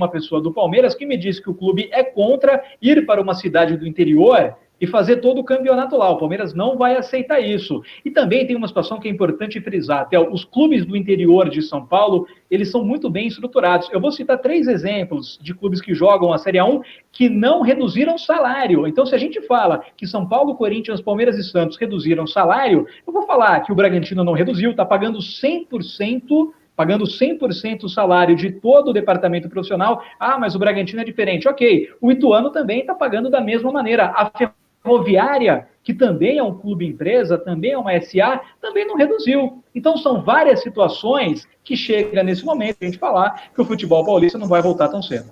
uma pessoa do Palmeiras que me disse que o clube é contra ir para uma cidade do interior e fazer todo o campeonato lá. O Palmeiras não vai aceitar isso. E também tem uma situação que é importante frisar, até os clubes do interior de São Paulo, eles são muito bem estruturados. Eu vou citar 3 exemplos de clubes que jogam a Série A1 que não reduziram salário. Então, se a gente fala que São Paulo, Corinthians, Palmeiras e Santos reduziram salário, eu vou falar que o Bragantino não reduziu, está pagando 100% o salário de todo o departamento profissional. Ah, mas o Bragantino é diferente. Ok, o Ituano também está pagando da mesma maneira. A Ferroviária, que também é um clube empresa, também é uma SA, também não reduziu. Então são várias situações que chega nesse momento a gente falar que o futebol paulista não vai voltar tão cedo.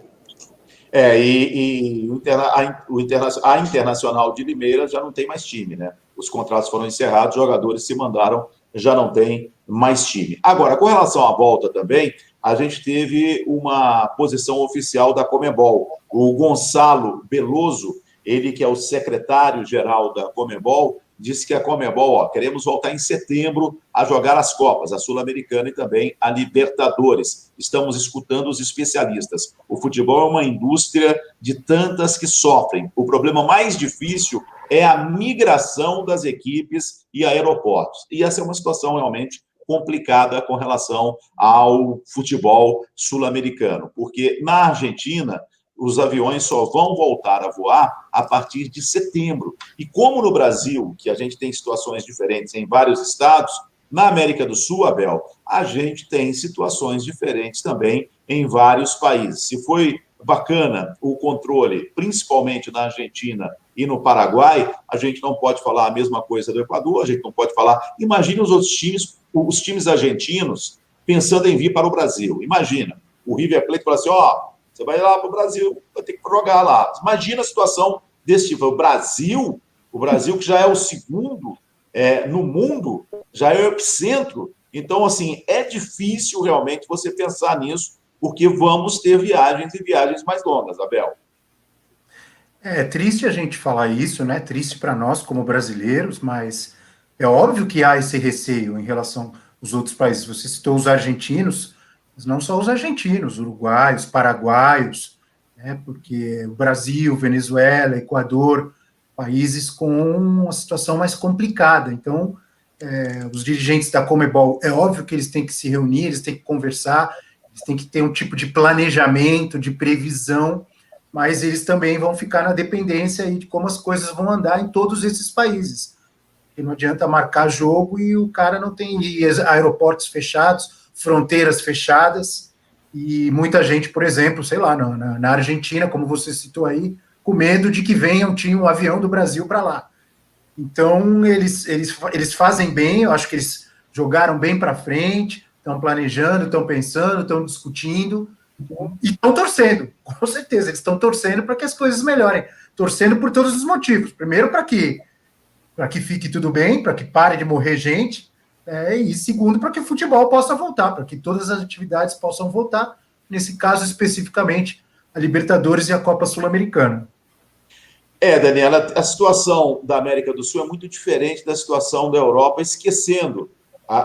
A Internacional de Limeira já não tem mais time, né? Os contratos foram encerrados, os jogadores se mandaram, já não tem mais time. Agora, com relação à volta também, a gente teve uma posição oficial da Conmebol. O Gonçalo Beloso, ele que é o secretário-geral da Conmebol, disse que a Conmebol, queremos voltar em setembro a jogar as Copas, a Sul-Americana e também a Libertadores. Estamos escutando os especialistas. O futebol é uma indústria de tantas que sofrem. O problema mais difícil é a migração das equipes e aeroportos. E essa é uma situação realmente complicada com relação ao futebol sul-americano, porque na Argentina os aviões só vão voltar a voar a partir de setembro. E como no Brasil, que a gente tem situações diferentes em vários estados, na América do Sul, Abel, a gente tem situações diferentes também em vários países. Se foi bacana o controle, principalmente na Argentina e no Paraguai, a gente não pode falar a mesma coisa do Equador, a gente não pode falar... Imagine os outros times, os times argentinos, pensando em vir para o Brasil. Imagina, o River Plate fala assim, você vai lá para o Brasil, vai ter que jogar lá. Imagina a situação desse tipo. O Brasil que já é o segundo no mundo, já é o epicentro. Então, assim, é difícil realmente você pensar nisso, porque vamos ter viagens e viagens mais longas, Abel. É triste a gente falar isso, né? Triste para nós como brasileiros, mas é óbvio que há esse receio em relação aos outros países. Você citou os argentinos, mas não só os argentinos, uruguaios, paraguaios, né? Porque o Brasil, Venezuela, Equador, países com uma situação mais complicada. Então, os dirigentes da Conmebol, é óbvio que eles têm que se reunir, eles têm que conversar, eles têm que ter um tipo de planejamento, de previsão, mas eles também vão ficar na dependência aí de como as coisas vão andar em todos esses países. Porque não adianta marcar jogo e o cara não tem aeroportos fechados, fronteiras fechadas, e muita gente, por exemplo, sei lá, na Argentina, como você citou aí, com medo de que venha um avião do Brasil para lá. Então, eles fazem bem, eu acho que eles jogaram bem para frente, estão planejando, estão pensando, estão discutindo, e estão torcendo, com certeza, eles estão torcendo para que as coisas melhorem, torcendo por todos os motivos. Primeiro, para que fique tudo bem, para que pare de morrer gente, e segundo, para que o futebol possa voltar, para que todas as atividades possam voltar, nesse caso especificamente, a Libertadores e a Copa Sul-Americana. Daniela, a situação da América do Sul é muito diferente da situação da Europa, esquecendo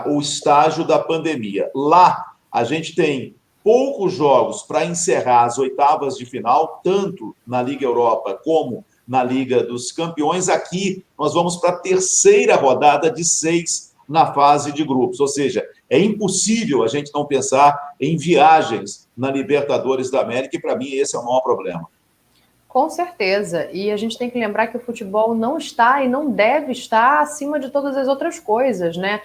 o estágio da pandemia. Lá, a gente tem poucos jogos para encerrar as oitavas de final, tanto na Liga Europa como na Liga dos Campeões. Aqui, nós vamos para a terceira rodada de 6 na fase de grupos. Ou seja, é impossível a gente não pensar em viagens na Libertadores da América, e para mim esse é o maior problema. Com certeza, e a gente tem que lembrar que o futebol não está e não deve estar acima de todas as outras coisas, né?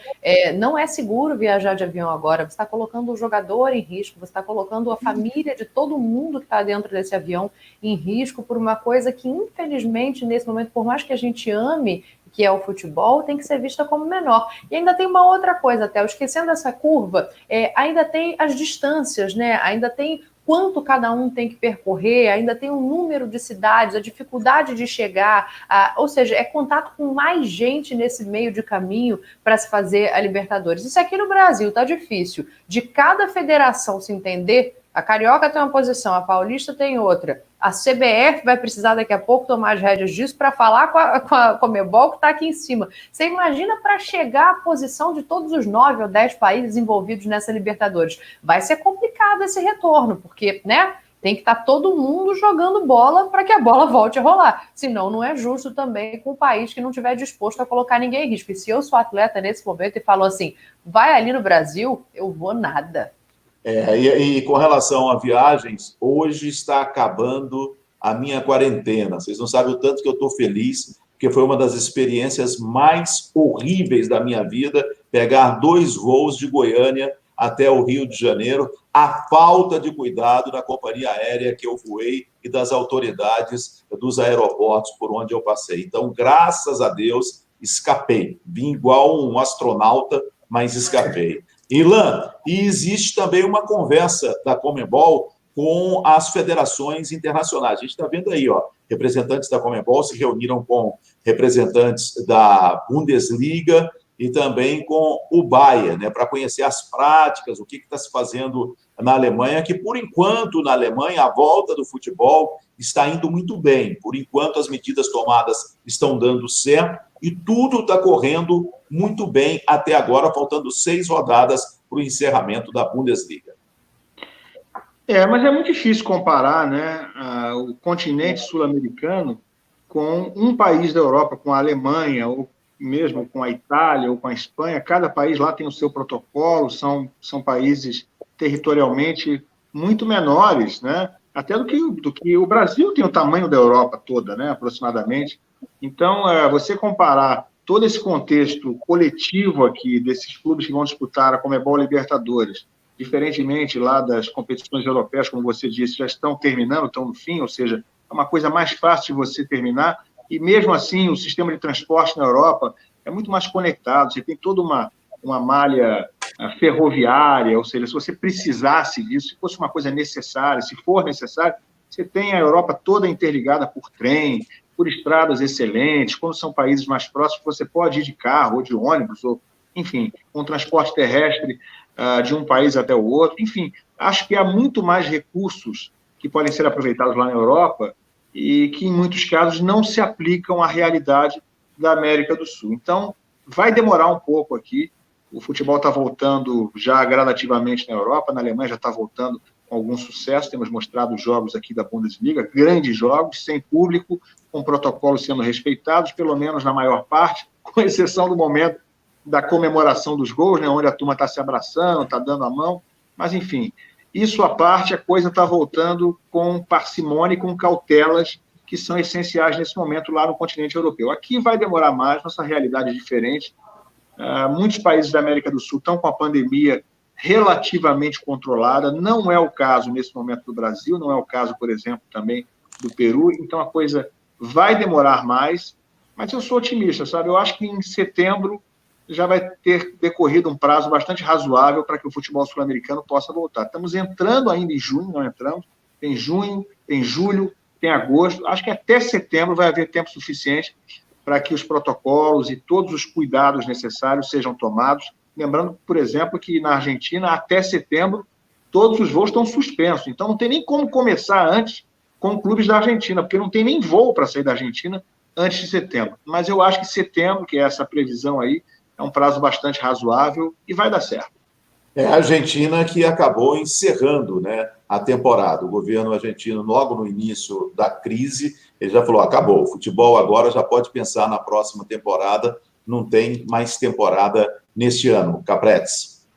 Não é seguro viajar de avião agora, você está colocando o jogador em risco, você está colocando a família de todo mundo que está dentro desse avião em risco por uma coisa que, infelizmente, nesse momento, por mais que a gente ame, que é o futebol, tem que ser vista como menor. E ainda tem uma outra coisa, até, esquecendo essa curva, ainda tem as distâncias, né? Ainda tem quanto cada um tem que percorrer, ainda tem um número de cidades, a dificuldade de chegar, ou seja, é contato com mais gente nesse meio de caminho para se fazer a Libertadores. Isso aqui no Brasil tá difícil. De cada federação se entender, a Carioca tem uma posição, a Paulista tem outra. A CBF vai precisar daqui a pouco tomar as rédeas disso para falar com a Conmebol que está aqui em cima. Você imagina para chegar à posição de todos os 9 ou 10 países envolvidos nessa Libertadores. Vai ser complicado esse retorno, porque, né? Tem que estar todo mundo jogando bola para que a bola volte a rolar. Senão, não é justo também com o país que não estiver disposto a colocar ninguém em risco. E se eu sou atleta nesse momento e falo assim, vai ali no Brasil, eu vou nada. E com relação a viagens, hoje está acabando a minha quarentena. Vocês não sabem o tanto que eu estou feliz, porque foi uma das experiências mais horríveis da minha vida, pegar 2 voos de Goiânia até o Rio de Janeiro, a falta de cuidado da companhia aérea que eu voei e das autoridades dos aeroportos por onde eu passei. Então, graças a Deus, escapei. Vim igual um astronauta, mas escapei. Ilan, e existe também uma conversa da Conmebol com as federações internacionais. A gente está vendo aí, ó, representantes da Conmebol se reuniram com representantes da Bundesliga e também com o Bayern, né, para conhecer as práticas, o que está se fazendo na Alemanha, que, por enquanto, na Alemanha, a volta do futebol está indo muito bem. Por enquanto, as medidas tomadas estão dando certo e tudo está correndo muito bem até agora, faltando 6 rodadas para o encerramento da Bundesliga. Mas é muito difícil comparar, né, o continente sul-americano com um país da Europa, com a Alemanha, ou mesmo com a Itália ou com a Espanha. Cada país lá tem o seu protocolo, são países territorialmente muito menores, né, até do que o Brasil tem o tamanho da Europa toda, né, aproximadamente. Então, você comparar todo esse contexto coletivo aqui, desses clubes que vão disputar a Conmebol Libertadores, diferentemente lá das competições europeias, como você disse, já estão terminando, estão no fim, ou seja, é uma coisa mais fácil de você terminar, e mesmo assim o sistema de transporte na Europa é muito mais conectado, você tem toda uma malha ferroviária, ou seja, se você precisasse disso, se fosse uma coisa necessária, se for necessário, você tem a Europa toda interligada por trem, por estradas excelentes, quando são países mais próximos, você pode ir de carro ou de ônibus, ou, enfim, com transporte terrestre de um país até o outro. Enfim, acho que há muito mais recursos que podem ser aproveitados lá na Europa e que, em muitos casos, não se aplicam à realidade da América do Sul. Então, vai demorar um pouco aqui. O futebol está voltando já gradativamente na Europa, na Alemanha já está voltando com algum sucesso. Temos mostrado jogos aqui da Bundesliga, grandes jogos, sem público, com protocolos sendo respeitados, pelo menos na maior parte, com exceção do momento da comemoração dos gols, né, onde a turma está se abraçando, está dando a mão. Mas, enfim, isso à parte, a coisa está voltando com parcimônia e com cautelas que são essenciais nesse momento lá no continente europeu. Aqui vai demorar mais, nossa realidade é diferente. Muitos países da América do Sul estão com a pandemia relativamente controlada, não é o caso nesse momento do Brasil, não é o caso, por exemplo, também do Peru, então a coisa vai demorar mais, mas eu sou otimista, sabe? Eu acho que em setembro já vai ter decorrido um prazo bastante razoável para que o futebol sul-americano possa voltar. Estamos entrando ainda em junho, não entramos, tem junho, tem julho, tem agosto, acho que até setembro vai haver tempo suficiente para que os protocolos e todos os cuidados necessários sejam tomados. Lembrando, por exemplo, que na Argentina, até setembro, todos os voos estão suspensos. Então, não tem nem como começar antes com clubes da Argentina, porque não tem nem voo para sair da Argentina antes de setembro. Mas eu acho que setembro, que é essa previsão aí, é um prazo bastante razoável e vai dar certo. É a Argentina que acabou encerrando, né, a temporada. O governo argentino, logo no início da crise, ele já falou, acabou, o futebol agora já pode pensar na próxima temporada, não tem mais temporada neste ano. Capretes.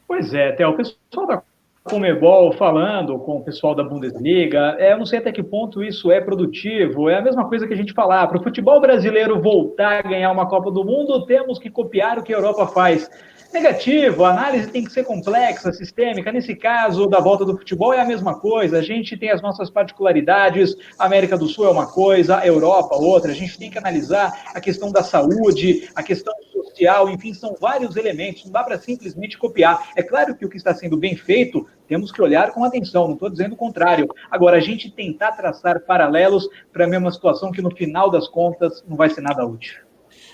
Pois é, Theo, o pessoal da Conmebol falando com o pessoal da Bundesliga, eu não sei até que ponto isso é produtivo, é a mesma coisa que a gente falar, para o futebol brasileiro voltar a ganhar uma Copa do Mundo, temos que copiar o que a Europa faz. Negativo, a análise tem que ser complexa, sistêmica. Nesse caso, da volta do futebol é a mesma coisa. A gente tem as nossas particularidades. A América do Sul é uma coisa, a Europa outra. A gente tem que analisar a questão da saúde, a questão social, enfim, são vários elementos. Não dá para simplesmente copiar. É claro que o que está sendo bem feito, temos que olhar com atenção. Não estou dizendo o contrário. Agora, a gente tentar traçar paralelos para a mesma situação que, no final das contas, não vai ser nada útil.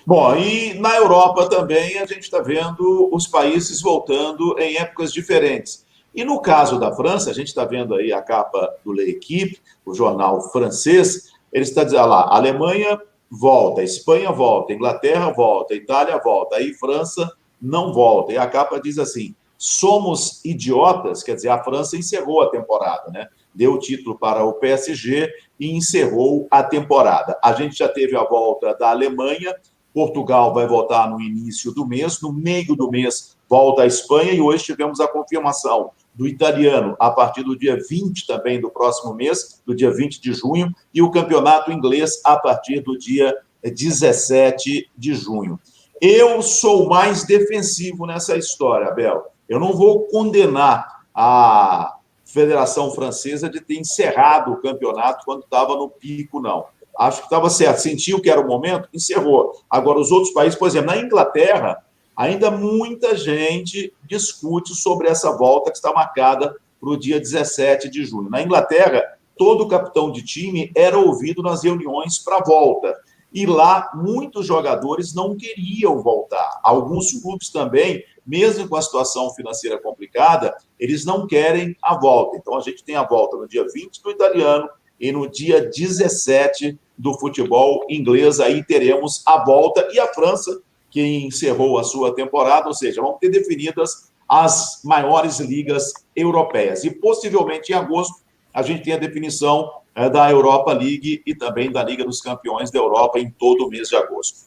Bom, e na Europa também a gente está vendo os países voltando em épocas diferentes. E no caso da França, a gente está vendo aí a capa do L'Équipe, o jornal francês, ele está dizendo lá, a Alemanha volta, a Espanha volta, a Inglaterra volta, a Itália volta, aí França não volta. E a capa diz assim, somos idiotas, quer dizer, a França encerrou a temporada, né? deu o título para o PSG e encerrou a temporada. A gente já teve a volta da Alemanha, Portugal vai voltar no início do mês, no meio do mês volta a Espanha, e hoje tivemos a confirmação do italiano a partir do dia 20 também do próximo mês, do dia 20 de junho, e o campeonato inglês a partir do dia 17 de junho. Eu sou mais defensivo nessa história, Abel. Eu não vou condenar a Federação Francesa de ter encerrado o campeonato quando estava no pico, não. Acho que estava certo. Sentiu que era o momento, encerrou. Agora, os outros países, por exemplo, na Inglaterra, ainda muita gente discute sobre essa volta que está marcada para o dia 17 de junho. Na Inglaterra, todo capitão de time era ouvido nas reuniões para a volta. E lá, muitos jogadores não queriam voltar. Alguns clubes também, mesmo com a situação financeira complicada, eles não querem a volta. Então, a gente tem a volta no dia 20 do italiano e no dia 17 do futebol inglês. Aí teremos a volta. E a França, que encerrou a sua temporada, ou seja, vão ter definidas as maiores ligas europeias. E, possivelmente, em agosto, a gente tem a definição da Europa League e também da Liga dos Campeões da Europa em todo o mês de agosto.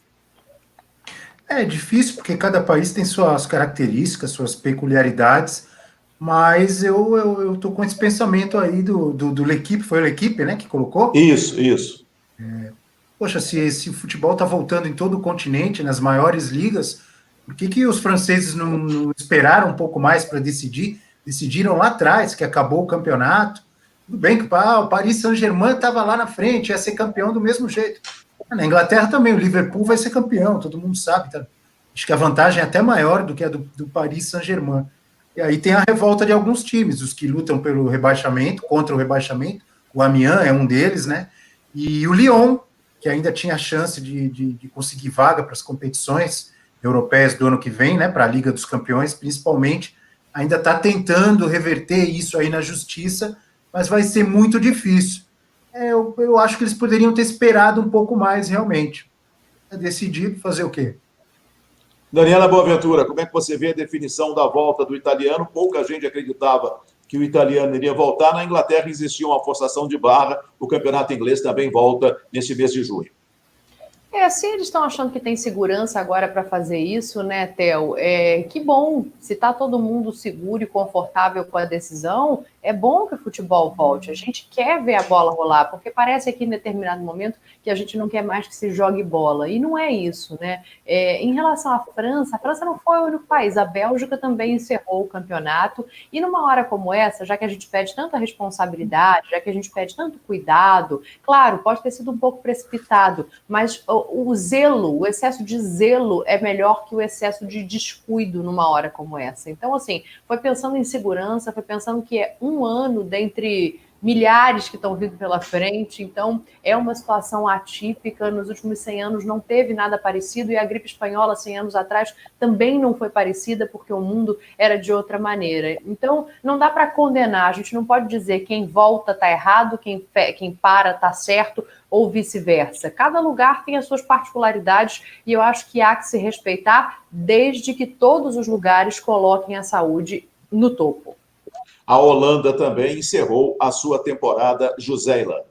É difícil, porque cada país tem suas características, suas peculiaridades, mas eu tô com esse pensamento aí do L'Équipe, foi o L'Équipe, né, que colocou? Isso. Poxa, se o futebol está voltando em todo o continente, nas maiores ligas, por que os franceses não esperaram um pouco mais para decidir? Decidiram lá atrás, que acabou o campeonato. Tudo bem que o Paris Saint-Germain estava lá na frente, ia ser campeão do mesmo jeito. Na Inglaterra também, o Liverpool vai ser campeão, todo mundo sabe. Tá? Acho que a vantagem é até maior do que a do Paris Saint-Germain. E aí tem a revolta de alguns times, os que lutam pelo rebaixamento, contra o rebaixamento. O Amiens é um deles, né? E o Lyon, que ainda tinha a chance de conseguir vaga para as competições europeias do ano que vem, né? Para a Liga dos Campeões, principalmente, ainda está tentando reverter isso aí na justiça, mas vai ser muito difícil. Eu acho que eles poderiam ter esperado um pouco mais, realmente. É decidido fazer o quê? Daniela Boaventura, como é que você vê a definição da volta do italiano? Pouca gente acreditava que o italiano iria voltar. Na Inglaterra existia uma forçação de barra. O campeonato inglês também volta neste mês de junho. Se eles estão achando que tem segurança agora para fazer isso, né, Theo? Que bom, se está todo mundo seguro e confortável com a decisão, é bom que o futebol volte. A gente quer ver a bola rolar, porque parece aqui em determinado momento que a gente não quer mais que se jogue bola, e não é isso, né? Em relação à França, a França não foi o único país, a Bélgica também encerrou o campeonato, e numa hora como essa, já que a gente pede tanta responsabilidade, já que a gente pede tanto cuidado, claro, pode ter sido um pouco precipitado, mas o zelo, o excesso de zelo é melhor que o excesso de descuido numa hora como essa. Então, assim, foi pensando em segurança, foi pensando que é um ano dentre milhares que estão vindo pela frente, então é uma situação atípica. Nos últimos 100 anos não teve nada parecido, e a gripe espanhola 100 anos atrás também não foi parecida, porque o mundo era de outra maneira. Então não dá para condenar, a gente não pode dizer quem volta está errado, quem para está certo, ou vice-versa. Cada lugar tem as suas particularidades, e eu acho que há que se respeitar, desde que todos os lugares coloquem a saúde no topo. A Holanda também encerrou a sua temporada, Joséila.